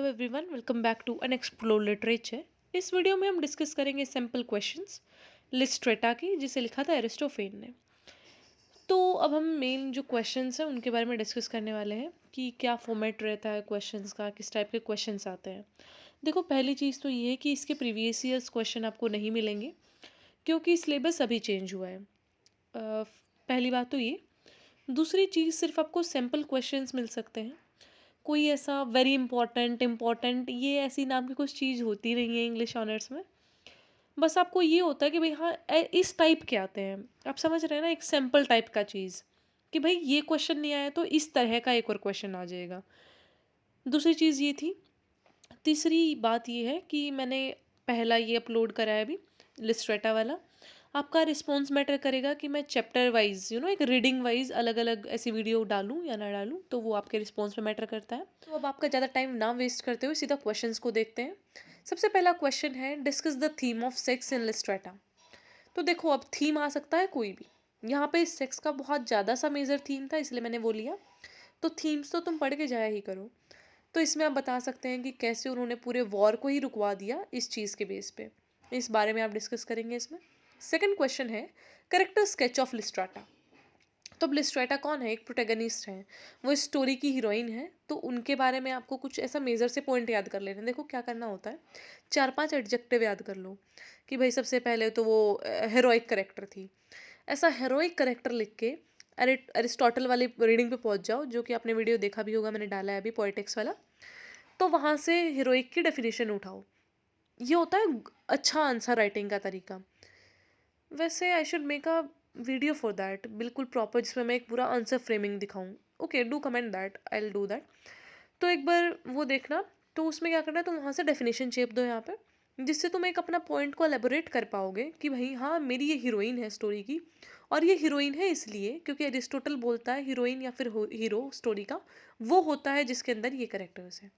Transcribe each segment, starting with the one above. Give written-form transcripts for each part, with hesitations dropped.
Everyone, welcome back to unexplored literature. इस video में हम डिस्कस करेंगे सिंपल क्वेश्चंस लिस्ट्रेटा की, जिसे लिखा था एरिस्टोफेन ने। तो अब हम मेन जो क्वेश्चंस हैं उनके बारे में डिस्कस करने वाले हैं कि क्या फॉर्मेट रहता है क्वेश्चंस का, किस टाइप के क्वेश्चंस आते हैं। देखो, पहली चीज़ तो ये है कि इसके प्रीवियस ईयर्स क्वेश्चन आपको नहीं मिलेंगे क्योंकि सिलेबस अभी चेंज हुआ है। पहली बात तो ये। दूसरी चीज़, सिर्फ आपको सिंपल क्वेश्चंस मिल सकते हैं। कोई ऐसा वेरी इंपॉर्टेंट इम्पॉर्टेंट ये ऐसी नाम की कुछ चीज़ होती नहीं है इंग्लिश ऑनर्स में। बस आपको ये होता है कि भाई हाँ, इस टाइप के आते हैं। आप समझ रहे हैं ना, एक सैम्पल टाइप का चीज़ कि भाई ये क्वेश्चन नहीं आया तो इस तरह का एक और क्वेश्चन आ जाएगा। दूसरी चीज़ ये थी। तीसरी बात ये है कि मैंने पहला ये अपलोड करा है अभी, लिस्ट्रेटा वाला। आपका रिस्पॉन्स मैटर करेगा कि मैं चैप्टर वाइज एक रीडिंग वाइज अलग अलग ऐसी वीडियो डालूं या ना डालूं, तो वो आपके रिस्पॉन्स पे मैटर करता है। तो अब आपका ज़्यादा टाइम ना वेस्ट करते हुए सीधा क्वेश्चंस को देखते हैं। सबसे पहला क्वेश्चन है, discuss the theme of sex in Lysistrata. तो देखो, अब थीम आ सकता है कोई भी। यहाँ पे सेक्स का बहुत ज़्यादा सा मेजर थीम था, इसलिए मैंने वो लिया। तो थीम्स तो तुम पढ़ के जाया ही करो। तो इसमें आप बता सकते हैं कि कैसे उन्होंने पूरे वॉर को ही रुकवा दिया इस चीज़ के बेस पे। इस बारे में आप डिस्कस करेंगे इसमें। सेकंड क्वेश्चन है, करेक्टर स्केच ऑफ लिस्ट्राटा। तो अब लिस्ट्राटा कौन है? एक प्रोटेगनिस्ट है, वो इस स्टोरी की हीरोइन है। तो उनके बारे में आपको कुछ ऐसा मेजर से पॉइंट याद कर लेने। देखो क्या करना होता है, 4-5 एडजेक्टिव याद कर लो कि भाई सबसे पहले तो वो हेरोइक करेक्टर थी। ऐसा हेरोइक करेक्टर लिख के अरिस्टोटल वाली रीडिंग पे पहुंच जाओ, जो कि आपने वीडियो देखा भी होगा, मैंने डाला है अभी पोएटिक्स वाला। तो वहाँ से हीरोइक की डेफिनेशन उठाओ। ये होता है अच्छा आंसर राइटिंग का तरीका। वैसे I should make a video for that, बिल्कुल प्रॉपर, जिसमें मैं एक पूरा आंसर फ्रेमिंग दिखाऊं। Okay, do comment that, I will do that. तो एक बार वो देखना। तो उसमें क्या करना है, तुम वहाँ से डेफिनेशन शेप दो यहाँ पे, जिससे तुम एक अपना पॉइंट को एलेबोरेट कर पाओगे कि भाई हाँ, मेरी ये हीरोइन है स्टोरी की, और ये हीरोइन है इसलिए क्योंकि एरिस्टोटल बोलता है हीरोइन या फिर हीरो स्टोरी का वो होता है जिसके अंदर ये करेक्टर्स हैं।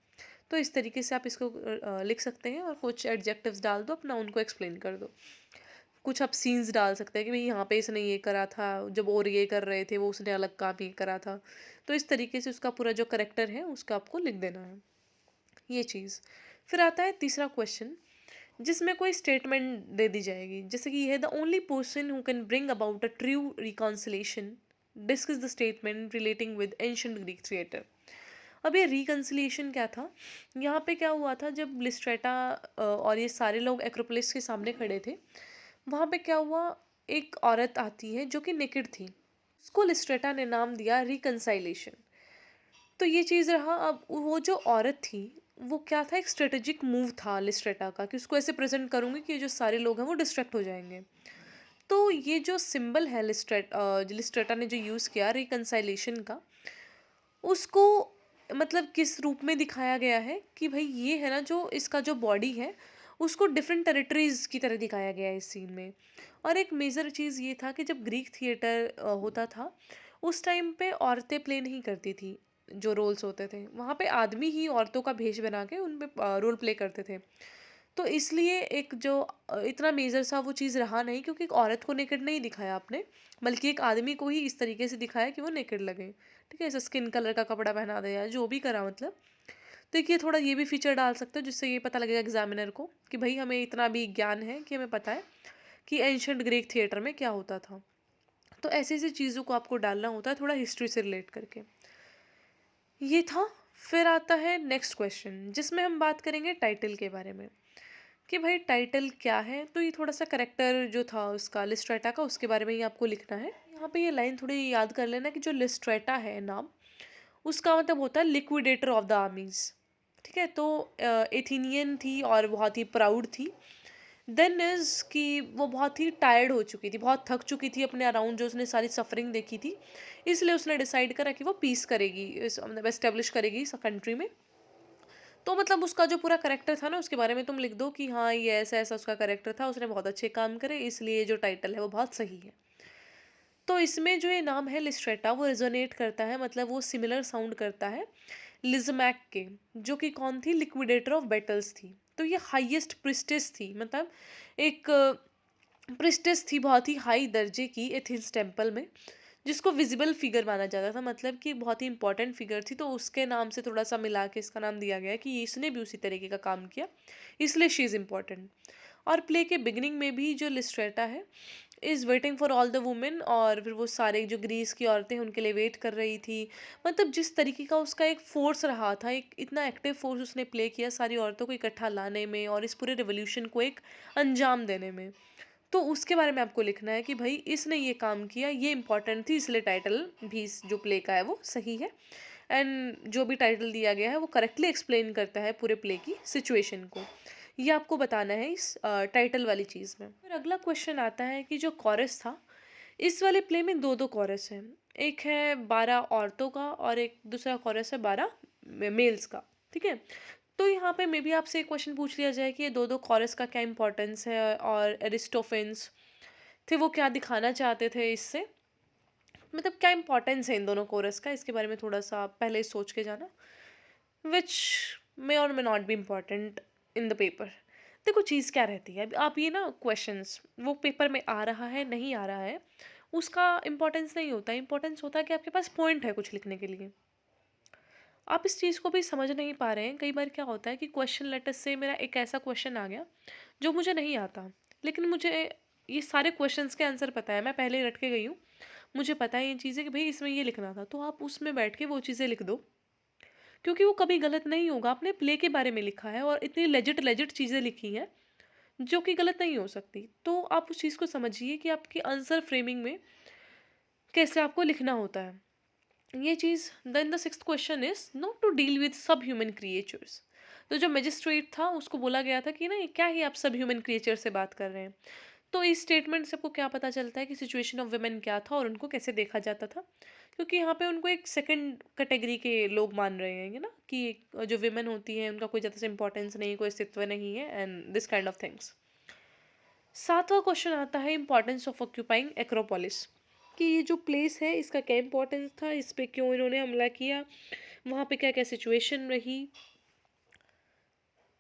तो इस तरीके से आप इसको लिख सकते हैं और कुछ एडजेक्टिव्स डाल दो अपना, उनको एक्सप्लेन कर दो। कुछ आप सीन्स डाल सकते हैं कि भाई यहाँ पे इसने ये करा था, जब और ये कर रहे थे वो उसने अलग काम ये करा था। तो इस तरीके से उसका पूरा जो करेक्टर है उसका आपको लिख देना है, ये चीज़। फिर आता है तीसरा क्वेश्चन, जिसमें कोई स्टेटमेंट दे दी जाएगी, जैसे कि ये है, the only person who can bring about a true reconciliation discuss the statement relating with ancient Greek theatre. अब ये रिकन्सिलिएशन क्या था? यहाँ पे क्या हुआ था, जब लिस्ट्रेटा और ये सारे लोग एक्रोपोलिस के सामने खड़े थे, वहाँ पे क्या हुआ, एक औरत आती है जो कि नेकेड थी। उसको लिस्ट्रेटा ने नाम दिया रिकन्साइलेशन। तो ये चीज़ रहा। अब वो जो औरत थी, वो क्या था, एक स्ट्रेटेजिक मूव था लिस्ट्रेटा का, कि उसको ऐसे प्रेजेंट करूँगी कि ये जो सारे लोग हैं वो डिस्ट्रैक्ट हो जाएंगे। तो ये जो सिंबल है लिस्ट्रेटा ने जो यूज़ किया रिकन्साइलेशन का, उसको मतलब किस रूप में दिखाया गया है कि भाई ये है ना, जो इसका जो बॉडी है उसको डिफरेंट टेरिटरीज की तरह दिखाया गया है इस सीन में। और एक मेजर चीज़ ये था कि जब ग्रीक थिएटर होता था, उस टाइम पे औरतें प्ले नहीं करती थी। जो रोल्स होते थे वहाँ पे आदमी ही औरतों का भेष बना के उन पे रोल प्ले करते थे। तो इसलिए एक जो इतना मेजर सा वो चीज़ रहा नहीं, क्योंकि एक औरत को नेकेड नहीं दिखाया आपने, बल्कि एक आदमी को ही इस तरीके से दिखाया कि वो नेकेड लगे। ठीक है, ऐसे स्किन कलर का कपड़ा पहना दिया, जो भी करा मतलब। तो देखिए, थोड़ा ये भी फीचर डाल सकते हो जिससे ये पता लगेगा एग्जामिनर को कि भाई हमें इतना भी ज्ञान है कि हमें पता है कि एंशंट ग्रीक थिएटर में क्या होता था। तो ऐसी ऐसी चीज़ों को आपको डालना होता है थोड़ा हिस्ट्री से रिलेट करके। ये था। फिर आता है नेक्स्ट क्वेश्चन, जिसमें हम बात करेंगे टाइटल के बारे में कि भाई टाइटल क्या है। तो ये थोड़ा सा करेक्टर जो था उसका लिस्ट्रेटा का, उसके बारे में ही आपको लिखना है। यहाँ पे ये लाइन थोड़ी याद कर लेना कि जो लिस्ट्रेटा है नाम, उसका मतलब होता है लिक्विडेटर ऑफ द आर्मीज। ठीक है, तो एथीनियन थी और बहुत ही प्राउड थी। देन इज कि वो बहुत ही टायर्ड हो चुकी थी, बहुत थक चुकी थी अपने अराउंड जो उसने सारी सफरिंग देखी थी। इसलिए उसने डिसाइड करा कि वो पीस करेगी, मतलब एस्टेब्लिश करेगी इस कंट्री में। तो मतलब उसका जो पूरा करेक्टर था ना, उसके बारे में तुम लिख दो कि हाँ, ये ऐसा ऐसा उसका करेक्टर था, उसने बहुत अच्छे काम करे, इसलिए जो टाइटल है वो बहुत सही है। तो इसमें जो ये नाम है लिस्ट्रेटा, वो रेजोनेट करता है, मतलब वो सिमिलर साउंड करता है लिजमैक के, जो कि कौन थी, लिक्विडेटर ऑफ बैटल्स थी। तो ये हाईएस्ट प्रिस्टेस थी, मतलब एक प्रिस्टेस थी बहुत ही हाई दर्जे की एथेंस टेम्पल में, जिसको विजिबल फिगर माना जाता था, मतलब कि बहुत ही इंपॉर्टेंट फिगर थी, तो उसके नाम से थोड़ा सा मिला के इसका नाम दिया गया है कि इसने भी उसी तरीके का काम किया, इसलिए शी इज़ इम्पॉर्टेंट। और प्ले के बिगिनिंग में भी जो लिस्ट्रेटा है is waiting for all the women, और फिर वो सारे जो ग्रीस की औरतें हैं उनके लिए वेट कर रही थी। मतलब जिस तरीके का उसका एक फोर्स रहा था, एक इतना एक्टिव फोर्स उसने प्ले किया सारी औरतों को इकट्ठा लाने में और इस पूरे रेवोल्यूशन को एक अंजाम देने में। तो उसके बारे में आपको लिखना है कि भाई इसने ये काम किया, ये इंपॉर्टेंट थी, इसलिए टाइटल भी जो प्ले का है वो सही है। एंड जो भी टाइटल दिया गया है वो करेक्टली एक्सप्लेन करता है पूरे प्ले की सिचुएशन को। ये आपको बताना है इस टाइटल वाली चीज़ में। फिर अगला क्वेश्चन आता है कि जो कॉरस था, इस वाले प्ले में दो दो कॉरस हैं। एक है 12 औरतों का और एक दूसरा कॉरस है 12 मेल्स का। ठीक है, तो यहाँ पे मे बी आपसे एक क्वेश्चन पूछ लिया जाए कि ये दो दो कॉरस का क्या इंपॉर्टेंस है, और एरिस्टोफेंस थे वो क्या दिखाना चाहते थे इससे, मतलब क्या इंपॉर्टेंस है इन दोनों कोरस का, इसके बारे में थोड़ा सा पहले सोच के जाना, विच मे और may not be important in the paper. देखो चीज़ क्या रहती है, अब आप ये ना क्वेश्चंस वो पेपर में आ रहा है नहीं आ रहा है उसका इंपॉर्टेंस नहीं होता, इंपॉर्टेंस होता है कि आपके पास पॉइंट है कुछ लिखने के लिए। आप इस चीज़ को भी समझ नहीं पा रहे हैं, कई बार क्या होता है कि क्वेश्चन लेटर से मेरा एक ऐसा क्वेश्चन आ गया जो मुझे नहीं आता, लेकिन मुझे ये सारे क्वेश्चंस के आंसर पता है, मैं पहले ही रट के गई हूँ, मुझे पता है ये चीज़ें कि भाई इसमें ये लिखना था, तो आप उसमें बैठ के वो चीज़ें लिख दो, क्योंकि वो कभी गलत नहीं होगा। आपने प्ले के बारे में लिखा है और इतनी लेजिट लेजिट चीज़ें लिखी हैं जो कि गलत नहीं हो सकती, तो आप उस चीज़ को समझिए कि आपकी आंसर फ्रेमिंग में कैसे आपको लिखना होता है ये चीज़। Then the sixth question is not to deal with subhuman creatures. तो जो मजिस्ट्रेट था उसको बोला गया था कि ना ये क्या ही आप सब ह्यूमन क्रिएचर से बात कर रहे हैं। तो इस स्टेटमेंट से आपको क्या पता चलता है कि सिचुएशन ऑफ वुमेन क्या था और उनको कैसे देखा जाता था, क्योंकि यहाँ पे उनको एक सेकंड कैटेगरी के लोग मान रहे हैं ना कि जो वुमेन होती है उनका कोई ज़्यादा से इंपॉर्टेंस नहीं, कोई अस्तित्व नहीं है, and this kind of things. सातवां क्वेश्चन आता है इंपॉर्टेंस ऑफ ऑक्यूपाइंग एक्रोपोलिस, कि ये जो प्लेस है इसका क्या इंपॉर्टेंस था, इस पे क्यों इन्होंने हमला किया, वहाँ पे क्या क्या सिचुएशन रही।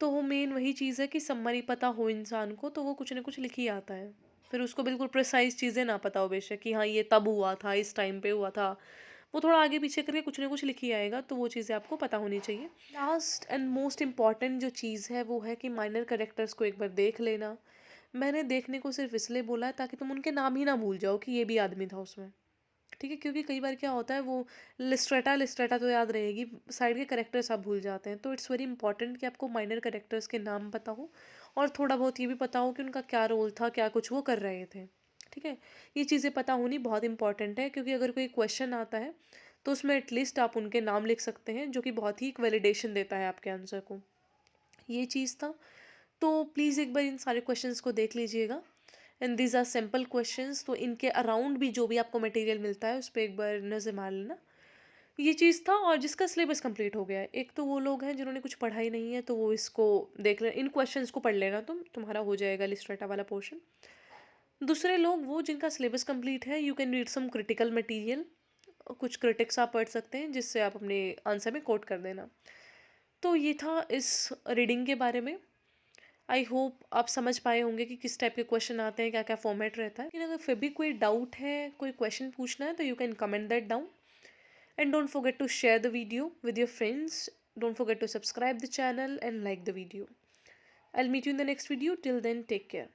तो वो मेन वही चीज़ है कि समरी पता हो इंसान को तो वो कुछ ना कुछ लिख ही आता है। फिर उसको बिल्कुल प्रिसाइज चीज़ें ना पता हो बेशक कि हाँ ये तब हुआ था, इस टाइम पे हुआ था, वो थोड़ा आगे पीछे करके कुछ ना कुछ लिख ही आएगा, तो वो चीज़ें आपको पता होनी चाहिए। लास्ट एंड मोस्ट इम्पॉर्टेंट जो चीज़ है वो है कि माइनर कैरेक्टर्स को एक बार देख लेना। मैंने देखने को सिर्फ इसलिए बोला है ताकि तुम उनके नाम ही ना भूल जाओ कि ये भी आदमी था उसमें। ठीक है, क्योंकि कई बार क्या होता है वो लिस्ट्रेटा लिस्ट्रेटा तो याद रहेगी, साइड के करेक्टर्स आप भूल जाते हैं, तो इट्स वेरी इंपॉर्टेंट कि आपको माइनर करेक्टर्स के नाम पता हो और थोड़ा बहुत ये भी पता हो कि उनका क्या रोल था, क्या कुछ वो कर रहे थे। ठीक है, ये चीज़ें पता होनी बहुत इंपॉर्टेंट है, क्योंकि अगर कोई क्वेश्चन आता है तो उसमें एटलीस्ट आप उनके नाम लिख सकते हैं, जो कि बहुत ही एक वैलिडेशन देता है आपके आंसर को। ये चीज़ था। तो प्लीज़ एक बार इन सारे क्वेश्चंस को देख लीजिएगा, and these are simple questions, तो इनके अराउंड भी जो भी आपको मटेरियल मिलता है उस पर एक बार नज़र मार लेना। ये चीज़ था, और जिसका सिलेबस कंप्लीट हो गया है, एक तो वो लोग हैं जिन्होंने कुछ पढ़ा ही नहीं है तो वो इसको देख ले, इन क्वेश्चंस को पढ़ लेना, तुम्हारा हो जाएगा लिस्ट्रेटा वाला पोर्शन। दूसरे लोग वो जिनका सिलेबस कंप्लीट है, you can read some critical material, कुछ क्रिटिक्स आप पढ़ सकते हैं जिससे आप अपने आंसर में कोट कर देना। तो ये था इस रीडिंग के बारे में। आई होप आप समझ पाए होंगे कि किस टाइप के क्वेश्चन आते हैं, क्या क्या फॉर्मेट रहता है। लेकिन अगर फिर भी कोई डाउट है, कोई क्वेश्चन पूछना है, तो you can comment that down, and don't forget to share the video with your friends. Don't forget to subscribe the channel and like the video. I'll meet you in the next video. Till then, take care.